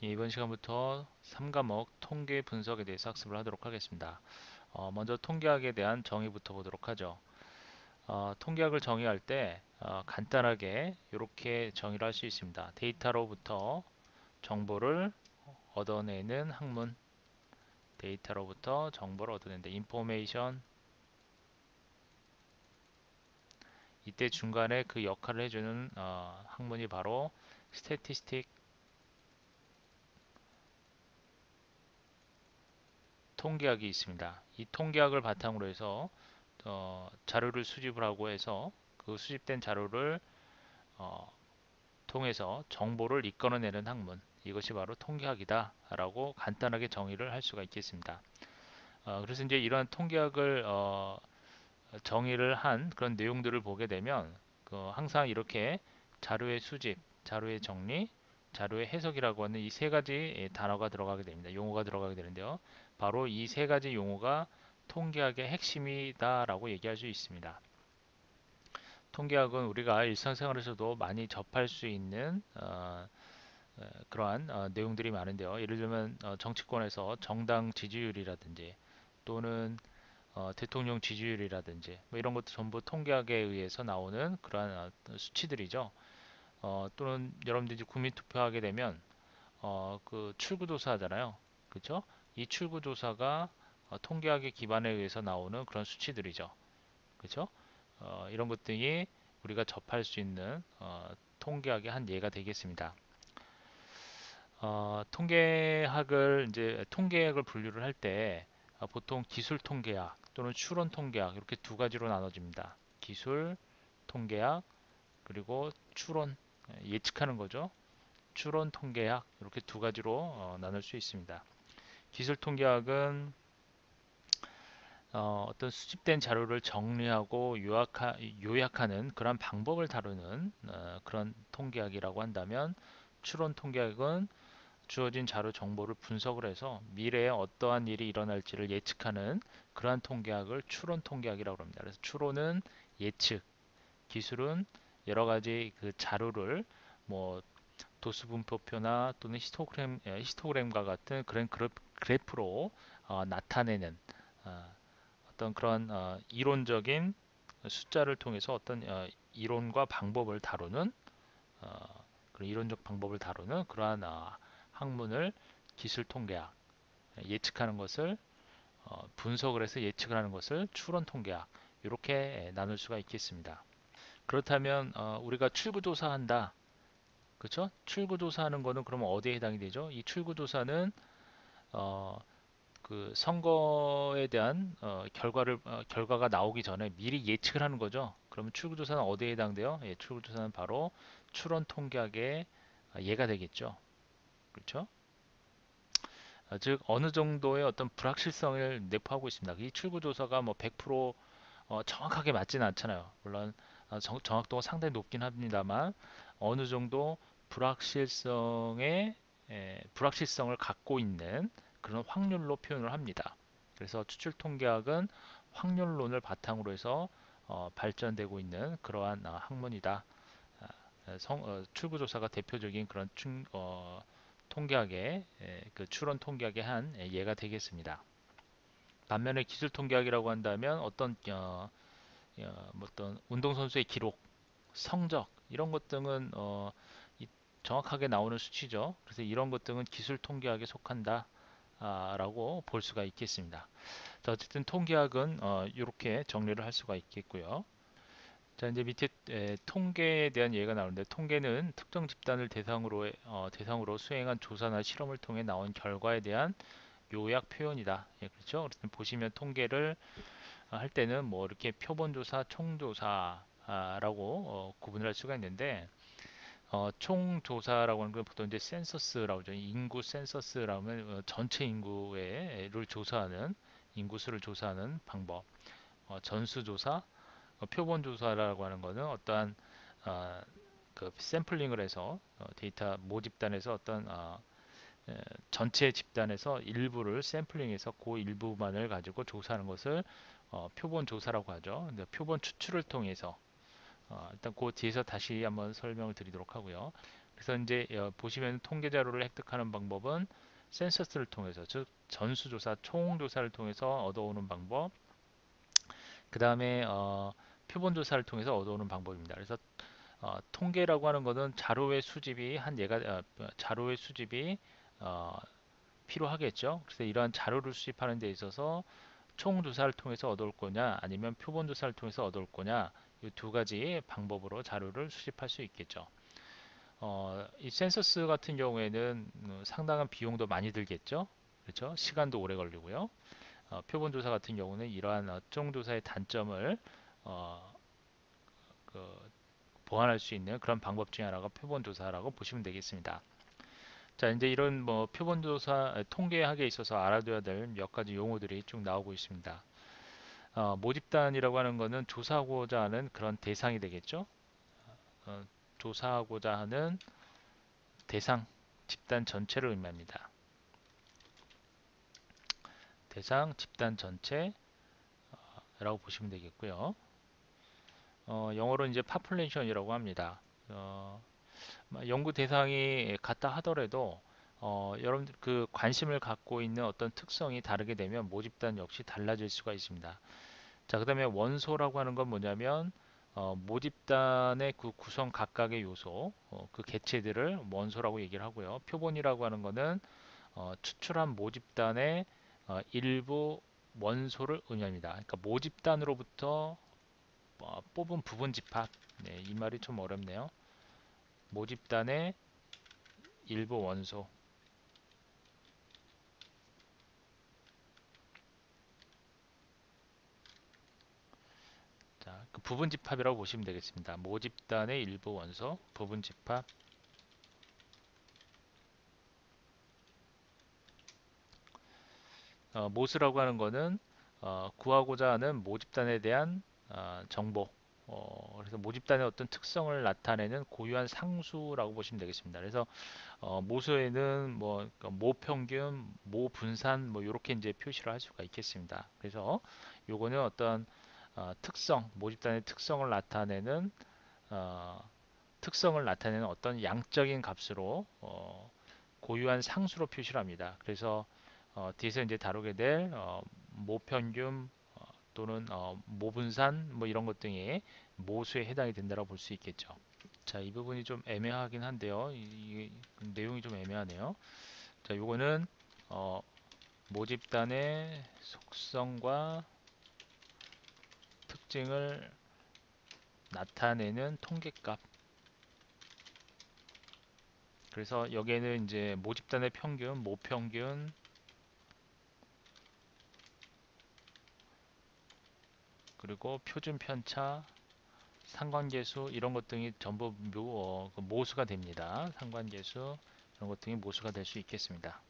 이번 시간부터 3과목 통계 분석에 대해서 학습을 하도록 하겠습니다. 먼저 통계학에 대한 정의부터 보도록 하죠. 통계학을 정의할 때 간단하게 이렇게 정의를 할 수 있습니다. 데이터로부터 정보를 얻어내는 학문, 데이터로부터 정보를 얻어낸다. 인포메이션, 이때 중간에 그 역할을 해주는 학문이 바로 스태티스틱, 통계학이 있습니다. 이 통계학을 바탕으로 해서 자료를 수집을 하고 해서 그 수집된 자료를 어, 통해서 정보를 이끌어내는 학문, 이것이 바로 통계학이다 라고 간단하게 정의를 할 수가 있겠습니다. 그래서 이제 이러한 통계학을 정의를 한 그런 내용들을 보게 되면 항상 이렇게 자료의 수집, 자료의 정리, 자료의 해석이라고 하는 이 세 가지 단어가 들어가게 됩니다. 용어가 들어가게 되는데요. 바로 이 세 가지 용어가 통계학의 핵심이다라고 얘기할 수 있습니다. 통계학은 우리가 일상생활에서도 많이 접할 수 있는 그러한 내용들이 많은데요. 예를 들면 정치권에서 정당 지지율이라든지 또는 대통령 지지율이라든지 뭐 이런 것도 전부 통계학에 의해서 나오는 그러한 수치들이죠. 또는 여러분들이 이제 국민투표하게 되면 그 출구조사 하잖아요. 그렇죠? 이 출구조사가 통계학의 기반에 의해서 나오는 그런 수치들이죠. 그렇죠? 이런 것들이 우리가 접할 수 있는 통계학의 한 예가 되겠습니다. 통계학을 분류를 할 때 보통 기술 통계학 또는 추론 통계학 이렇게 두 가지로 나눠집니다. 기술 통계학 그리고 추론, 예측하는 거죠. 추론 통계학 이렇게 두 가지로 나눌 수 있습니다. 기술 통계학은 어떤 수집된 자료를 정리하고 요약하는 그런 방법을 다루는 그런 통계학이라고 한다면, 추론 통계학은 주어진 자료 정보를 분석을 해서 미래에 어떠한 일이 일어날지를 예측하는 그러한 통계학을 추론 통계학이라고 합니다. 그래서 추론은 예측, 기술은 여러 가지 그 자료를 뭐 도수 분포표나 또는 히스토그램과 같은 그런 그래프로 나타내는 어, 어떤 그런 이론적인 숫자를 통해서 어떤 이론과 방법을 다루는 그런 이론적 방법을 다루는 그러한 학문을 기술 통계학, 예측하는 것을 분석을 해서 예측을 하는 것을 추론 통계학, 이렇게 나눌 수가 있겠습니다. 그렇다면 우리가 출구조사한다, 그렇죠? 출구조사하는 거는 그러면 어디에 해당이 되죠? 이 출구조사는 어, 그 선거에 대한 결과가 나오기 전에 미리 예측을 하는 거죠. 그러면 출구조사는 어디에 해당돼요? 예, 출구조사는 바로 추론 통계학의 예가 되겠죠. 그렇죠? 즉 어느 정도의 어떤 불확실성을 내포하고 있습니다. 이 출구조사가 뭐 100% 정확하게 맞지는 않잖아요. 물론 정확도가 상당히 높긴 합니다만 어느 정도 불확실성을 갖고 있는 그런 확률로 표현을 합니다. 그래서 추출 통계학은 확률론을 바탕으로 해서 발전되고 있는 그러한 학문이다. 출구조사가 대표적인 그런 통계학의 그 추론 통계학의 한 예가 되겠습니다. 반면에 기술 통계학이라고 한다면 뭐 어떤 운동선수의 기록, 성적 이런 것 등은 정확하게 나오는 수치죠. 그래서 이런 것 등은 기술 통계학에 속한다. 라고 볼 수가 있겠습니다. 자, 어쨌든 통계학은 이렇게 정리를 할 수가 있겠고요. 자, 이제 밑에 통계에 대한 예가 나오는데, 통계는 특정 집단을 대상으로 수행한 조사나 실험을 통해 나온 결과에 대한 요약 표현이다. 예, 그렇죠? 그래서 보시면 통계를 할 때는 뭐 이렇게 표본조사, 총조사라고 구분을 할 수가 있는데, 총조사라고 하는 건 보통 이제 센서스라고 하죠. 인구 센서스라고 하면 전체 인구를 조사하는, 인구수를 조사하는 방법. 전수조사, 표본조사라고 하는 거는 어떠한 어, 그 샘플링을 해서 데이터 모집단에서 어떤 전체 집단에서 일부를 샘플링해서 그 일부만을 가지고 조사하는 것을 표본 조사라고 하죠. 근데 표본 추출을 통해서 일단 그 뒤에서 다시 한번 설명을 드리도록 하고요. 그래서 이제 보시면 통계 자료를 획득하는 방법은 센서스를 통해서, 즉 전수조사, 총조사를 통해서 얻어오는 방법, 그 다음에 표본조사를 통해서 얻어오는 방법입니다. 그래서 통계라고 하는 것은 자료의 수집이 자료의 수집이 어, 필요하겠죠. 그래서 이러한 자료를 수집하는 데 있어서 총조사를 통해서 얻어올 거냐 아니면 표본조사를 통해서 얻어올 거냐, 이 두 가지 방법으로 자료를 수집할 수 있겠죠. 이 센서스 같은 경우에는 상당한 비용도 많이 들겠죠. 그렇죠. 시간도 오래 걸리고요. 표본조사 같은 경우는 이러한 총조사의 단점을 어, 그 보완할 수 있는 그런 방법 중에 하나가 표본조사라고 보시면 되겠습니다. 자, 이제 이런 뭐 표본조사 통계학에 있어서 알아둬야 될 몇 가지 용어들이 쭉 나오고 있습니다. 모집단이라고 하는 것은 조사하고자 하는 그런 대상이 되겠죠. 어, 조사하고자 하는 대상, 집단 전체를 의미합니다. 대상, 집단 전체라고 보시면 되겠고요. 영어로 이제 population이라고 합니다. 연구 대상이 같다 하더라도 여러분들 그 관심을 갖고 있는 어떤 특성이 다르게 되면 모집단 역시 달라질 수가 있습니다. 자, 그다음에 원소라고 하는 건 뭐냐면 모집단의 그 구성 각각의 요소, 그 개체들을 원소라고 얘기를 하고요. 표본이라고 하는 거는 추출한 모집단의 일부 원소를 의미합니다. 그러니까 모집단으로부터 뽑은 부분 집합. 네, 이 말이 좀 어렵네요. 모집단의 일부 원소. 자, 그 부분 집합이라고 보시면 되겠습니다. 모집단의 일부 원소, 부분 집합. 모수라고 하는 거는 구하고자 하는 모집단에 대한 정보. 그래서 모집단의 어떤 특성을 나타내는 고유한 상수라고 보시면 되겠습니다. 그래서 모수에는 뭐 그러니까 모평균, 모분산 뭐 이렇게 이제 표시를 할 수가 있겠습니다. 그래서 요거는 어떤 특성, 모집단의 어, 특성을 나타내는 어떤 양적인 값으로 고유한 상수로 표시를 합니다. 그래서 뒤에서 이제 다루게 될 모평균 또는 모분산 뭐 이런 것 등이 모수에 해당이 된다고 볼 수 있겠죠. 자, 이 부분이 좀 애매하긴 한데요. 내용이 좀 애매하네요. 자, 요거는 어, 모집단의 속성과 특징을 나타내는 통계값. 그래서 여기에는 이제 모집단의 평균, 모평균, 그리고 표준 편차, 상관계수 이런 것 등이 전부 그 모수가 됩니다. 상관계수 이런 것 등이 모수가 될 수 있겠습니다.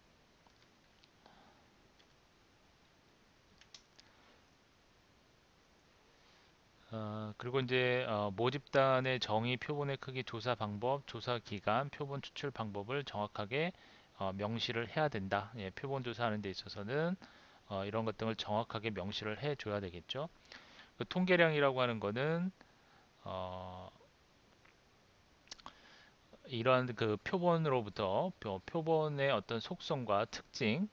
그리고 이제 모집단의 정의, 표본의 크기, 조사 방법, 조사 기간, 표본 추출 방법을 정확하게 명시를 해야 된다. 예, 표본 조사하는 데 있어서는 이런 것 등을 정확하게 명시를 해줘야 되겠죠. 그 통계량이라고 하는 거는 어, 이러한 그 표본으로부터 표본의 어떤 속성과 특징,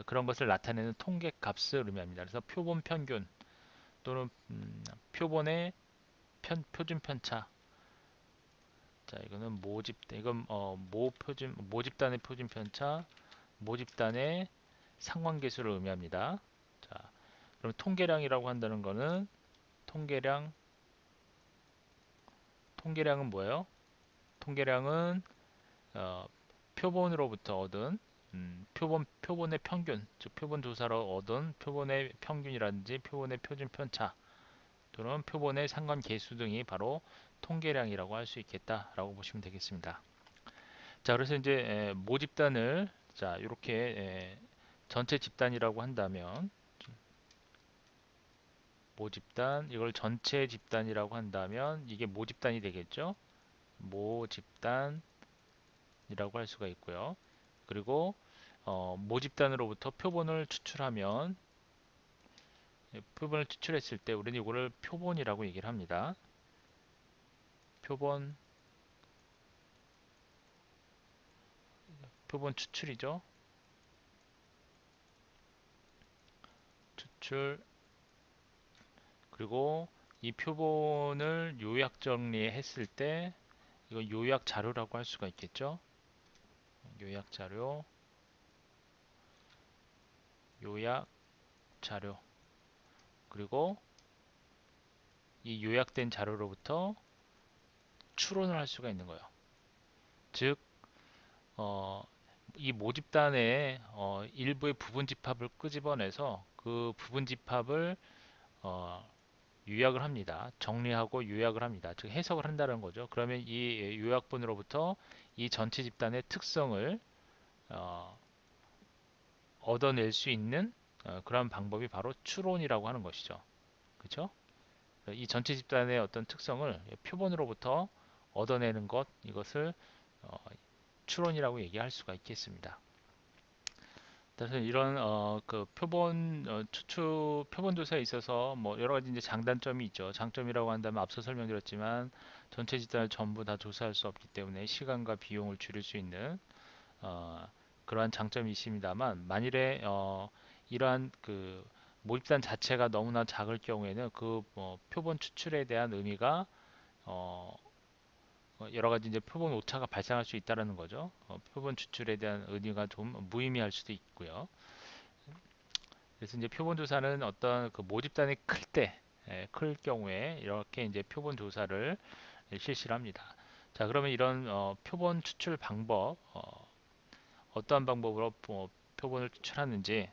그런 것을 나타내는 통계 값을 의미합니다. 그래서 표본 평균 또는 표본의 표준 편차. 자, 이거는 이건 모집단의 표준 편차, 모집단의 상관계수를 의미합니다. 자, 그럼 통계량이라고 한다는 거는 통계량, 통계량은 뭐예요? 통계량은 어, 표본으로부터 얻은 표본의 평균, 즉 표본 조사로 얻은 표본의 평균이라든지 표본의 표준 편차 또는 표본의 상관계수 등이 바로 통계량이라고 할 수 있겠다라고 보시면 되겠습니다. 자, 그래서 이제 모집단을 자 이렇게 전체 집단이라고 한다면 모집단 이걸 전체 집단이라고 한다면 이게 모집단이 되겠죠. 모집단이라고 할 수가 있고요. 그리고 모집단으로부터 표본을 추출하면 표본을 추출했을 때 우리는 이거를 표본이라고 얘기를 합니다. 표본 표본 추출이죠. 추출. 그리고 이 표본을 요약 정리했을 때 이건 요약 자료라고 할 수가 있겠죠. 요약 자료, 요약 자료. 그리고 이 요약된 자료로부터 추론을 할 수가 있는 거예요. 즉, 어, 이 모집단의 일부의 부분 집합을 끄집어내서 그 부분 집합을 어, 요약을 합니다. 정리하고 요약을 합니다. 즉 해석을 한다는 거죠. 그러면 이 요약본으로부터 이 전체 집단의 특성을 어, 얻어낼 수 있는 그런 방법이 바로 추론이라고 하는 것이죠. 그렇죠? 이 전체 집단의 어떤 특성을 표본으로부터 얻어내는 것, 이것을 어, 추론이라고 얘기할 수가 있겠습니다. 그래서 이런 그 표본 추출 표본 조사에 있어서 뭐 여러 가지 이제 장단점이 있죠. 장점이라고 한다면 앞서 설명드렸지만 전체 집단을 전부 다 조사할 수 없기 때문에 시간과 비용을 줄일 수 있는 어, 그러한 장점이 있습니다만 만일에 이러한 그 모집단 자체가 너무나 작을 경우에는 그 표본 추출에 대한 의미가 어, 여러 가지 이제 표본 오차가 발생할 수 있다는 거죠. 표본 추출에 대한 의미가 좀 무의미할 수도 있고요. 그래서 이제 표본 조사는 어떤 그 모집단이 클 경우에 이렇게 이제 표본 조사를 실시를 합니다. 자, 그러면 이런 표본 추출 방법, 어떠한 방법으로 표본을 추출하는지,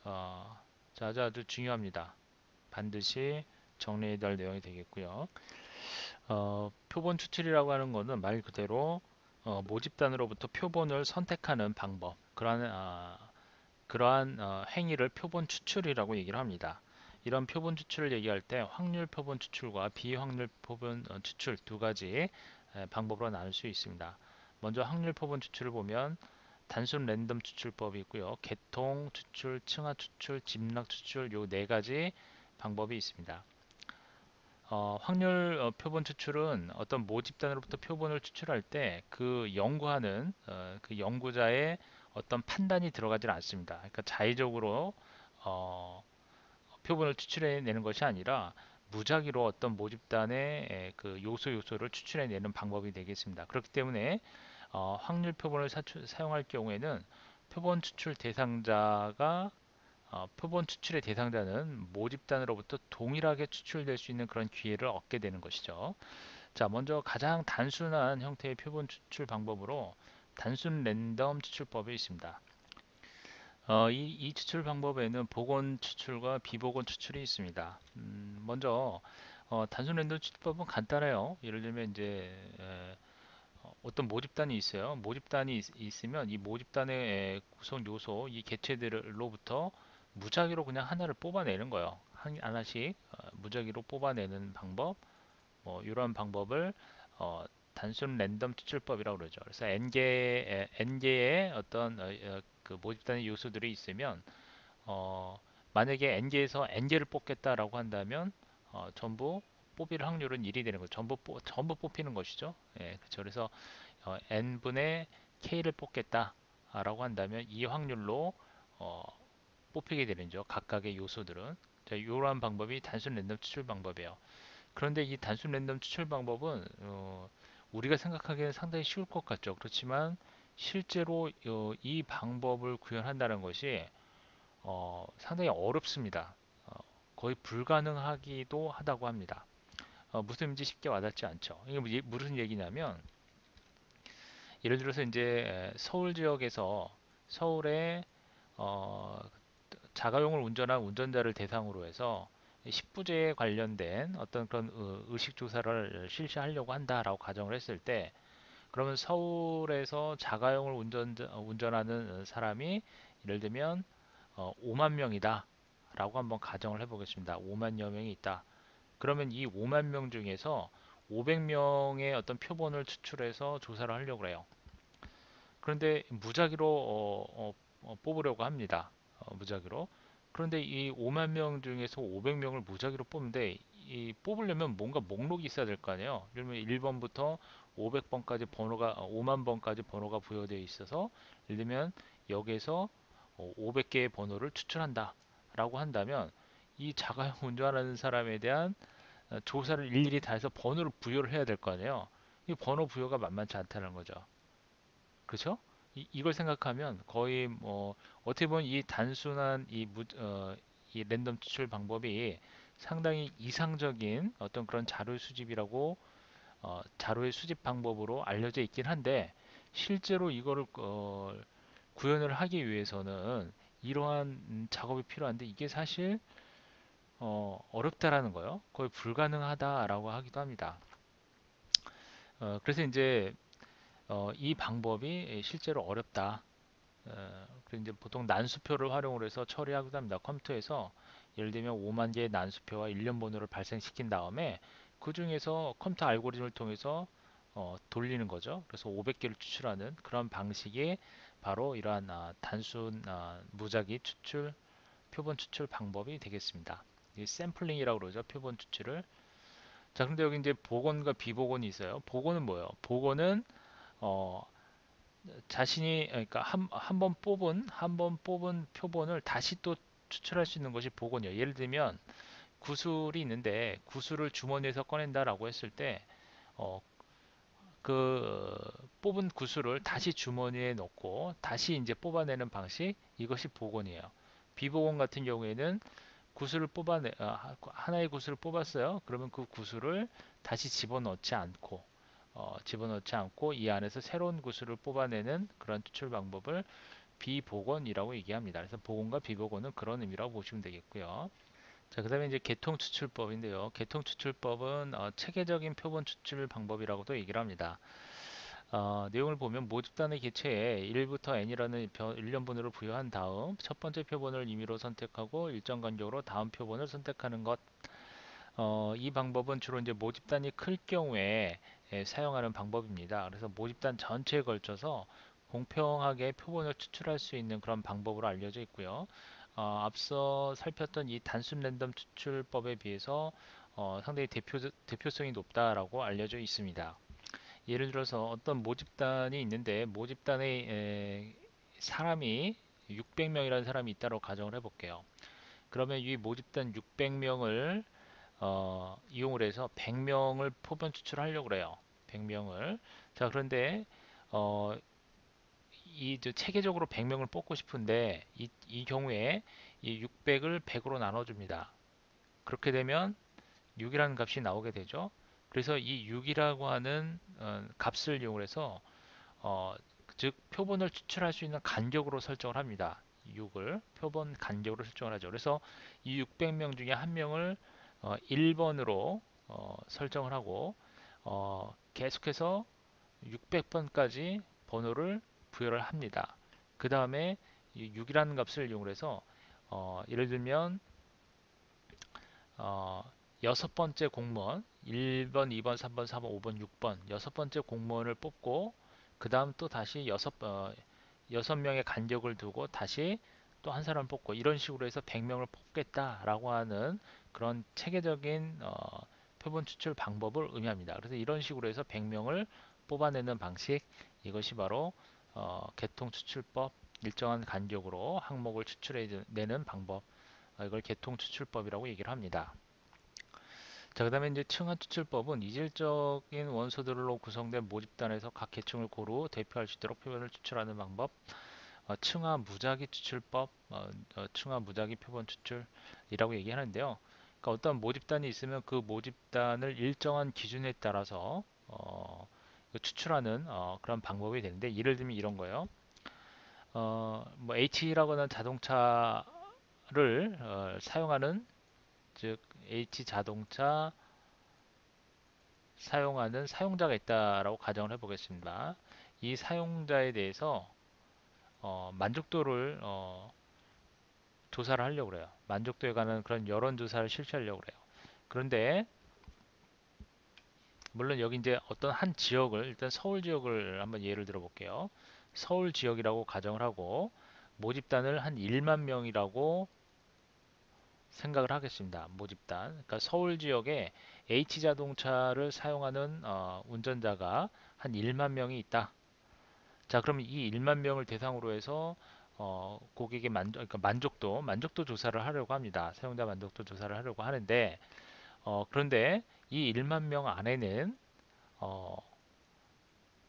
어, 자, 아주 중요합니다. 반드시 정리해야 할 내용이 되겠고요. 표본 추출이라고 하는 것은 말 그대로 모집단으로부터 표본을 선택하는 방법, 그러한 행위를 표본 추출이라고 얘기를 합니다. 이런 표본 추출을 얘기할 때 확률 표본 추출과 비확률 표본 추출 두 가지 방법으로 나눌 수 있습니다. 먼저 확률 표본 추출을 보면 단순 랜덤 추출법이 있고요. 개통 추출, 층화 추출, 집락 추출 요 네 가지 방법이 있습니다. 확률 표본 추출은 어떤 모집단으로부터 표본을 추출할 때 그 연구하는 그 연구자의 어떤 판단이 들어가지 않습니다. 그러니까 자의적으로 어, 표본을 추출해내는 것이 아니라 무작위로 어떤 모집단의 그 요소를 추출해내는 방법이 되겠습니다. 그렇기 때문에 확률 표본을 사용할 경우에는 표본 추출 대상자가 표본 추출의 대상자는 모집단으로부터 동일하게 추출될 수 있는 그런 기회를 얻게 되는 것이죠. 자, 먼저 가장 단순한 형태의 표본 추출 방법으로 단순 랜덤 추출법이 있습니다. 이 추출 방법에는 복원 추출과 비복원 추출이 있습니다. 먼저 단순 랜덤 추출법은 간단해요. 예를 들면 이제 어떤 모집단이 있어요. 모집단이 있으면 이 모집단의 구성 요소, 이 개체들로부터 무작위로 그냥 하나를 뽑아내는 거예요. 하나씩 무작위로 뽑아내는 방법, 이러한 방법을 단순 랜덤 추출법이라고 그러죠. 그래서 n개의 어떤 그 모집단의 요소들이 있으면 어, 만약에 n개에서 n개를 뽑겠다라고 한다면 전부 뽑힐 확률은 1이 되는 거죠. 전부 뽑히는 것이죠. 예, 그렇죠. 그래서 n분의 k를 뽑겠다라고 한다면 이 확률로 어, 뽑히게 되는 거죠. 각각의 요소들은. 자, 이러한 방법이 단순 랜덤 추출 방법이에요. 그런데 이 단순 랜덤 추출 방법은 우리가 생각하기에는 상당히 쉬울 것 같죠. 그렇지만 실제로 이 방법을 구현한다는 것이 상당히 어렵습니다. 어, 거의 불가능하기도 하다고 합니다. 무슨 의미인지 쉽게 와닿지 않죠. 이게 무슨 얘기냐면 예를 들어서 이제 서울 지역에서 서울에 어, 자가용을 운전한 운전자를 대상으로 해서 식부제에 관련된 어떤 그런 의식 조사를 실시하려고 한다라고 가정을 했을 때 그러면 서울에서 자가용을 운전하는 사람이 예를 들면 5만 명이다 라고 한번 가정을 해보겠습니다. 5만여 명이 있다. 그러면 이 5만 명 중에서 500명의 어떤 표본을 추출해서 조사를 하려고 해요. 그런데 무작위로 뽑으려고 합니다. 무작위로. 그런데 이 5만 명 중에서 500명을 무작위로 뽑는데 이 뽑으려면 뭔가 목록이 있어야 될 거 아니에요. 예를 들면 1번부터 500번까지 번호가 5만 번까지 번호가 부여되어 있어서 예를 들면 여기에서 500개의 번호를 추출한다 라고 한다면 이 자가용 운전하는 사람에 대한 조사를 일일이 다 해서 번호를 부여를 해야 될 거 아니에요. 이 번호 부여가 만만치 않다는 거죠. 그렇죠? 이걸 생각하면 거의 뭐 어떻게 보면 이 단순한 이 랜덤 추출 방법이 상당히 이상적인 어떤 그런 자료 수집이라고 자료의 수집 방법으로 알려져 있긴 한데 실제로 이거를 구현을 하기 위해서는 이러한 작업이 필요한데 이게 사실 어렵다라는 거예요. 거의 불가능하다라고 하기도 합니다. 그래서 이제 이 방법이 실제로 어렵다. 그래서 이제 보통 난수표를 활용을 해서 처리하기도 합니다. 컴퓨터에서 예를 들면 5만 개의 난수표와 일련 번호를 발생시킨 다음에 그 중에서 컴퓨터 알고리즘을 통해서 돌리는 거죠. 그래서 500개를 추출하는 그런 방식이 바로 이러한 단순 무작위 추출, 표본 추출 방법이 되겠습니다. 이 샘플링이라고 그러죠. 표본 추출을. 자, 근데 여기 이제 복원과 비복원이 있어요. 복원은 뭐예요? 복원은 어, 자신이 그러니까 한 번 뽑은 표본을 다시 또 추출할 수 있는 것이 복원이에요. 예를 들면 구슬이 있는데 구슬을 주머니에서 꺼낸다라고 했을 때 어, 그 뽑은 구슬을 다시 주머니에 넣고 다시 이제 뽑아내는 방식 이것이 복원이에요. 비복원 같은 경우에는 하나의 구슬을 뽑았어요. 그러면 그 구슬을 다시 집어넣지 않고 이 안에서 새로운 구슬을 뽑아내는 그런 추출 방법을 비복원이라고 얘기합니다. 그래서 복원과 비복원은 그런 의미라고 보시면 되겠고요. 자, 그다음에 이제 계통 추출법인데요. 계통 추출법은 체계적인 표본 추출 방법이라고도 얘기를 합니다. 내용을 보면 모집단의 개체에 1부터 n이라는 일련번호를 부여한 다음 첫 번째 표본을 임의로 선택하고 일정 간격으로 다음 표본을 선택하는 것. 이 방법은 주로 이제 모집단이 클 경우에 사용하는 방법입니다. 그래서 모집단 전체에 걸쳐서 공평하게 표본을 추출할 수 있는 그런 방법으로 알려져 있고요. 앞서 살폈던 이 단순 랜덤 추출법에 비해서 상당히 대표성이 높다라고 알려져 있습니다. 예를 들어서 어떤 모집단이 있는데 모집단에 사람이 600명이라는 사람이 있다고 가정을 해볼게요. 그러면 이 모집단 600명을 이용을 해서 100명을 표본 추출하려고 그래요. 100명을. 자, 그런데 어, 체계적으로 100명을 뽑고 싶은데 이 경우에 이 600을 100으로 나눠줍니다. 그렇게 되면 6이라는 값이 나오게 되죠. 그래서 이 6이라고 하는 값을 이용해서 즉 표본을 추출할 수 있는 간격으로 설정을 합니다. 6을 표본 간격으로 설정을 하죠. 그래서 이 600명 중에 한 명을 1번으로 설정을 하고 계속해서 600번까지 번호를 부여를 합니다. 그 다음에 6이라는 값을 이용해서 예를 들면 어, 여섯 번째 공무원 1번, 2번, 3번, 4번, 5번, 6번 여섯 번째 공무원을 뽑고 그 다음 또 다시 여섯 명의 간격을 두고 다시 또 한 사람 뽑고 이런 식으로 해서 100명을 뽑겠다라고 하는 그런 체계적인 표본 추출 방법을 의미합니다. 그래서 이런 식으로 해서 100명을 뽑아내는 방식 이것이 바로 개통 추출법 일정한 간격으로 항목을 추출해내는 방법 이걸 개통 추출법이라고 얘기를 합니다. 자, 그다음에 이제 층화 추출법은 이질적인 원소들로 구성된 모집단에서 각 계층을 고루 대표할 수 있도록 표본을 추출하는 방법. 층화 무작위 추출법, 층화 무작위 표본 추출이라고 얘기하는데요. 그러니까 어떤 모집단이 있으면 그 모집단을 일정한 기준에 따라서 추출하는 그런 방법이 되는데 예를 들면 이런 거예요. 뭐 H라고 하는 자동차를 사용하는 즉 H 자동차 사용하는 사용자가 있다라고 가정을 해보겠습니다. 이 사용자에 대해서 만족도를 조사를 하려고 그래요. 만족도에 관한 그런 여론조사를 실시하려고 그래요. 그런데 물론 여기 이제 어떤 한 지역을 일단 서울 지역을 한번 예를 들어 볼게요. 서울 지역이라고 가정을 하고 모집단을 한 1만 명이라고 생각을 하겠습니다. 모집단. 그러니까 서울 지역에 H자동차를 사용하는 운전자가 한 1만 명이 있다. 자, 그러면 이 1만 명을 대상으로 해서 고객의 그러니까 만족도 조사를 하려고 합니다. 사용자 만족도 조사를 하려고 하는데 그런데 이 1만 명 안에는 어,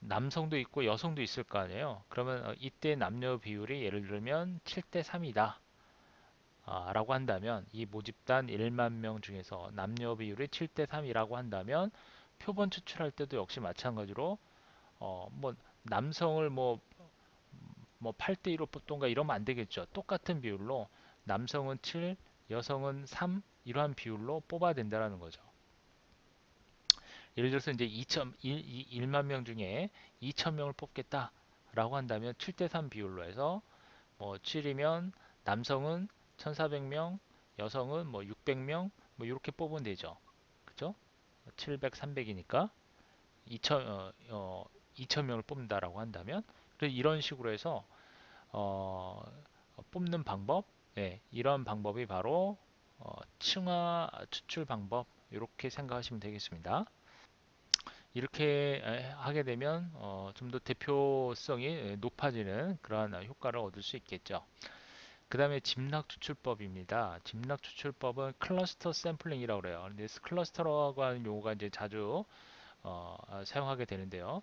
남성도 있고 여성도 있을 거 아니에요. 그러면 이때 남녀 비율이 예를 들면 7대 3이다. 라고 한다면 이 모집단 1만 명 중에서 남녀 비율이 7대 3이라고 한다면 표본 추출할 때도 역시 마찬가지로 뭐 남성을 뭐 8대 1로 뽑던가 이러면 안 되겠죠. 똑같은 비율로 남성은 7, 여성은 3 이러한 비율로 뽑아야 된다는 거죠. 예를 들어서 이제 1만 명 중에 2천 명을 뽑겠다라고 한다면 7대 3 비율로 해서 뭐 7이면 남성은 1,400명, 여성은 뭐 600명 뭐 이렇게 뽑으면 되죠. 그죠? 700, 300이니까 2,000명을 뽑는다라고 한다면 이런 식으로 해서 어, 뽑는 방법, 예, 이런 방법이 바로 층화 추출 방법 이렇게 생각하시면 되겠습니다. 이렇게 하게 되면 좀 더 대표성이 높아지는 그러한 효과를 얻을 수 있겠죠. 그 다음에 집락 추출법입니다. 집락 추출법은 클러스터 샘플링이라고 그래요. 근데 클러스터라고 하는 용어가 이제 자주 사용하게 되는데요.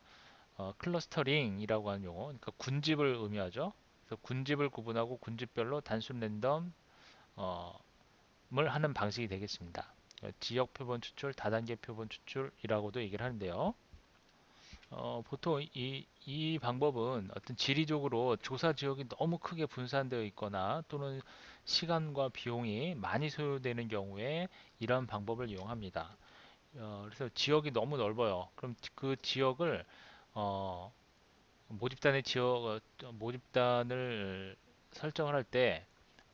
클러스터링이라고 하는 용어, 그러니까 군집을 의미하죠. 그래서 군집을 구분하고 군집별로 단순 랜덤 을 하는 방식이 되겠습니다. 지역 표본 추출, 다단계 표본 추출이라고도 얘기를 하는데요. 보통 이 방법은 어떤 지리적으로 조사 지역이 너무 크게 분산되어 있거나 또는 시간과 비용이 많이 소요되는 경우에 이러한 방법을 이용합니다. 그래서 지역이 너무 넓어요. 그럼 그 지역을 어, 모집단을 설정을 할 때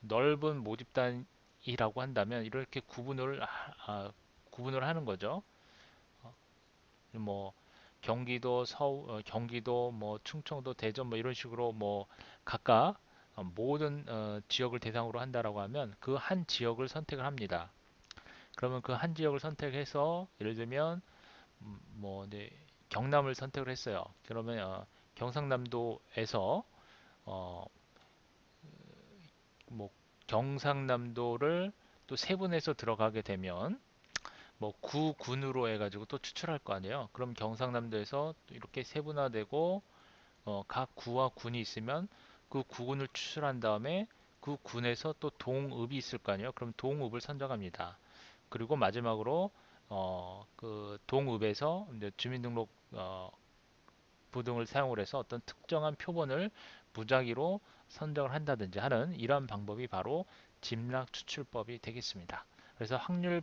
넓은 모집단이라고 한다면 이렇게 구분을 하는 거죠. 어, 뭐 경기도, 뭐 충청도, 대전 뭐 이런 식으로 뭐 각각 모든 지역을 대상으로 한다라고 하면 그 한 지역을 선택을 합니다. 그러면 그 한 지역을 선택해서 예를 들면 뭐 이제 경남을 선택을 했어요. 그러면 경상남도에서 어, 뭐 경상남도를 또 세분해서 들어가게 되면 뭐 구군으로 해가지고 또 추출할 거 아니에요. 그럼 경상남도에서 이렇게 세분화되고 각 구와 군이 있으면 그 구군을 추출한 다음에 그 군에서 또 동읍이 있을 거 아니에요. 그럼 동읍을 선정합니다. 그리고 마지막으로 그 동읍에서 이제 주민등록 부등을 사용을 해서 어떤 특정한 표본을 무작위로 선정을 한다든지 하는 이러한 방법이 바로 집락 추출법이 되겠습니다. 그래서 확률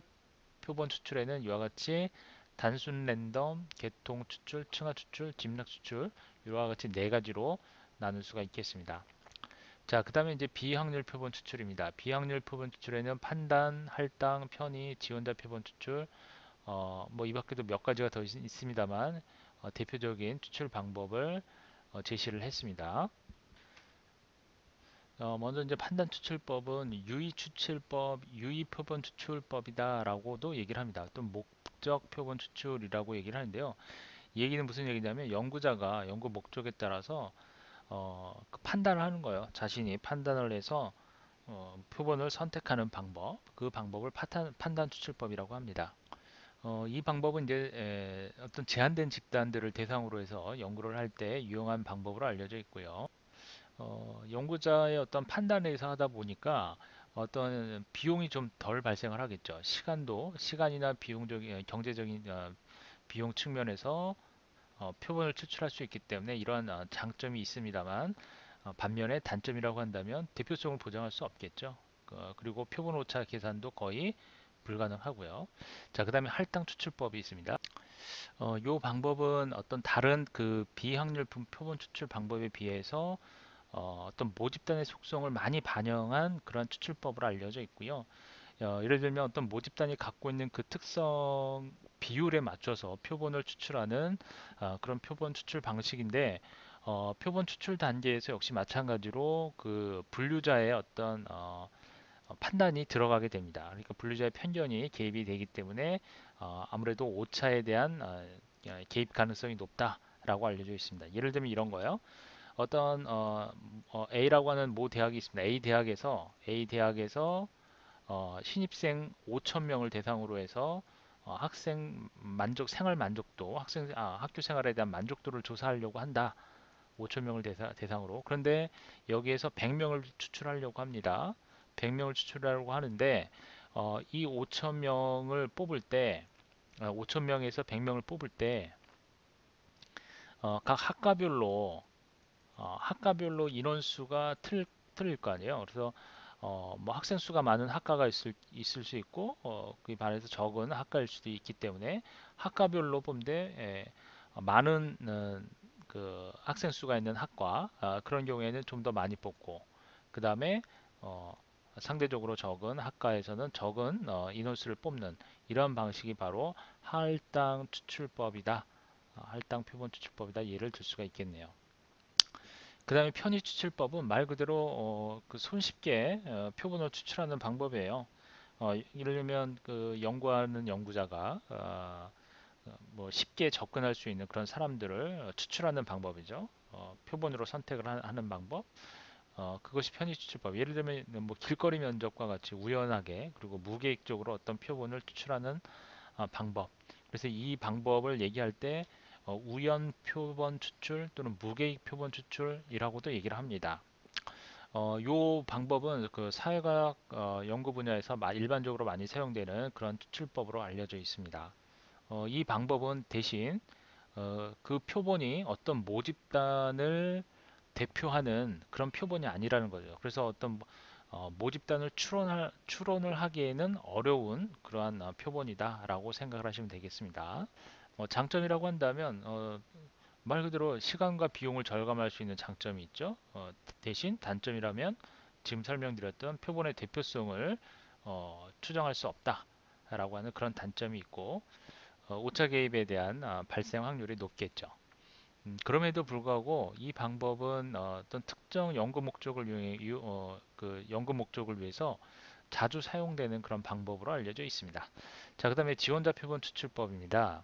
표본 추출에는 이와 같이 단순 랜덤, 계통 추출, 층화 추출, 집락 추출 이와 같이 네 가지로 나눌 수가 있겠습니다. 자, 그 다음에 이제 비확률 표본 추출입니다. 비확률 표본 추출에는 판단, 할당, 편의, 지원자 표본 추출, 뭐 이 밖에도 몇 가지가 더 있습니다만 대표적인 추출 방법을 제시를 했습니다. 먼저 이제 판단 추출법은 유의 추출법, 유의 표본 추출법이다라고도 얘기를 합니다. 또 목적 표본 추출이라고 얘기를 하는데요. 이 얘기는 무슨 얘기냐면 연구자가 연구 목적에 따라서 그 판단을 하는 거예요. 자신이 판단을 해서 표본을 선택하는 방법, 그 방법을 판단 추출법이라고 합니다. 이 방법은 이제 어떤 제한된 집단들을 대상으로 해서 연구를 할 때 유용한 방법으로 알려져 있고요. 연구자의 어떤 판단에 의해서 하다 보니까 어떤 비용이 좀 덜 발생을 하겠죠. 시간이나 비용적인 경제적인 비용 측면에서 표본을 추출할 수 있기 때문에 이러한 장점이 있습니다만 반면에 단점이라고 한다면 대표성을 보장할 수 없겠죠. 그리고 표본 오차 계산도 거의 불가능하고요. 자, 그 다음에 할당 추출법이 있습니다. 이 방법은 어떤 다른 그 비확률 표본 추출 방법에 비해서 어떤 모집단의 속성을 많이 반영한 그런 추출법으로 알려져 있고요. 예를 들면 어떤 모집단이 갖고 있는 그 특성 비율에 맞춰서 표본을 추출하는 그런 표본 추출 방식인데 표본 추출 단계에서 역시 마찬가지로 그 분류자의 어떤 판단이 들어가게 됩니다. 그러니까 분류자의 편견이 개입이 되기 때문에 아무래도 오차에 대한 개입 가능성이 높다라고 알려져 있습니다. 예를 들면 이런 거요. 어떤 A라고 하는 모 대학이 있습니다. A 대학에서 신입생 5천 명을 대상으로 해서 학생 만족 생활 만족도 학교 생활에 대한 만족도를 조사하려고 한다. 5천 명을 대상으로. 그런데 여기에서 100명을 추출하려고 합니다. 100명을 추출하려고 하는데 이 5천 명을 뽑을 때 5천 명에서 100명을 뽑을 때 각 학과별로 인원수가 틀릴 거 아니에요. 그래서 뭐 학생 수가 많은 학과가 있을 수 있고 그에 반해서 적은 학과일 수도 있기 때문에 학과별로 뽑는데 많은 그 학생 수가 있는 학과 그런 경우에는 좀 더 많이 뽑고 그 다음에 어, 상대적으로 적은 학과에서는 적은 인원수를 뽑는 이런 방식이 바로 할당 추출법이다. 할당 표본 추출법이다. 예를 들 수가 있겠네요. 그 다음에 편의 추출법은 말 그대로 그 손쉽게 표본을 추출하는 방법이에요. 예를 들면 그 연구하는 연구자가 뭐 쉽게 접근할 수 있는 그런 사람들을 추출하는 방법이죠. 표본으로 선택을 하는 방법. 그것이 편의 추출법. 예를 들면 뭐 길거리 면접과 같이 우연하게 그리고 무계획적으로 어떤 표본을 추출하는 방법. 그래서 이 방법을 얘기할 때 우연 표본 추출 또는 무계획 표본 추출이라고도 얘기를 합니다. 요 방법은 그 사회과학 연구 분야에서 일반적으로 많이 사용되는 그런 추출법으로 알려져 있습니다. 이 방법은 대신 그 표본이 어떤 모집단을 대표하는 그런 표본이 아니라는 거죠. 그래서 어떤 모집단을 추론을 하기에는 어려운 그러한 표본이다라고 생각을 하시면 되겠습니다. 장점이라고 한다면 말 그대로 시간과 비용을 절감할 수 있는 장점이 있죠. 대신 단점이라면 지금 설명드렸던 표본의 대표성을 추정할 수 없다라고 하는 그런 단점이 있고 오차 개입에 대한 발생 확률이 높겠죠. 그럼에도 불구하고 이 방법은 어떤 특정 연구 목적을 위해서 자주 사용되는 그런 방법으로 알려져 있습니다. 자, 그 다음에 지원자 표본 추출법입니다.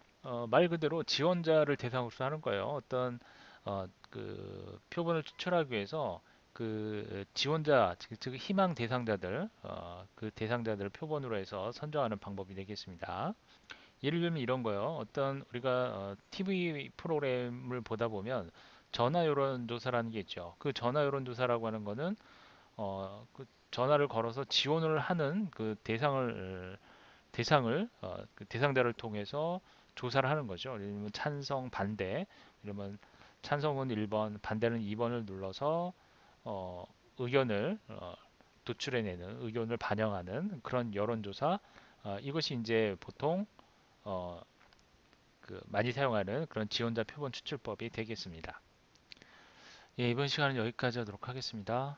말 그대로 지원자를 대상으로 하는 거예요. 어떤 그 표본을 추출하기 위해서 그 지원자, 즉 희망 대상자들, 그 대상자들을 표본으로 해서 선정하는 방법이 되겠습니다. 예를 들면 이런 거요. 어떤 우리가 TV 프로그램을 보다 보면 전화 여론조사라는 게 있죠. 그 전화 여론조사라고 하는 거는 그 전화를 걸어서 지원을 하는 그 그 대상자를 통해서 조사를 하는 거죠. 예를 들면 찬성, 반대. 이러면 찬성은 1번, 반대는 2번을 눌러서 의견을 도출해내는 의견을 반영하는 그런 여론조사. 이것이 이제 보통 어, 그 많이 사용하는 그런 지원자 표본 추출법이 되겠습니다. 예, 이번 시간은 여기까지 하도록 하겠습니다.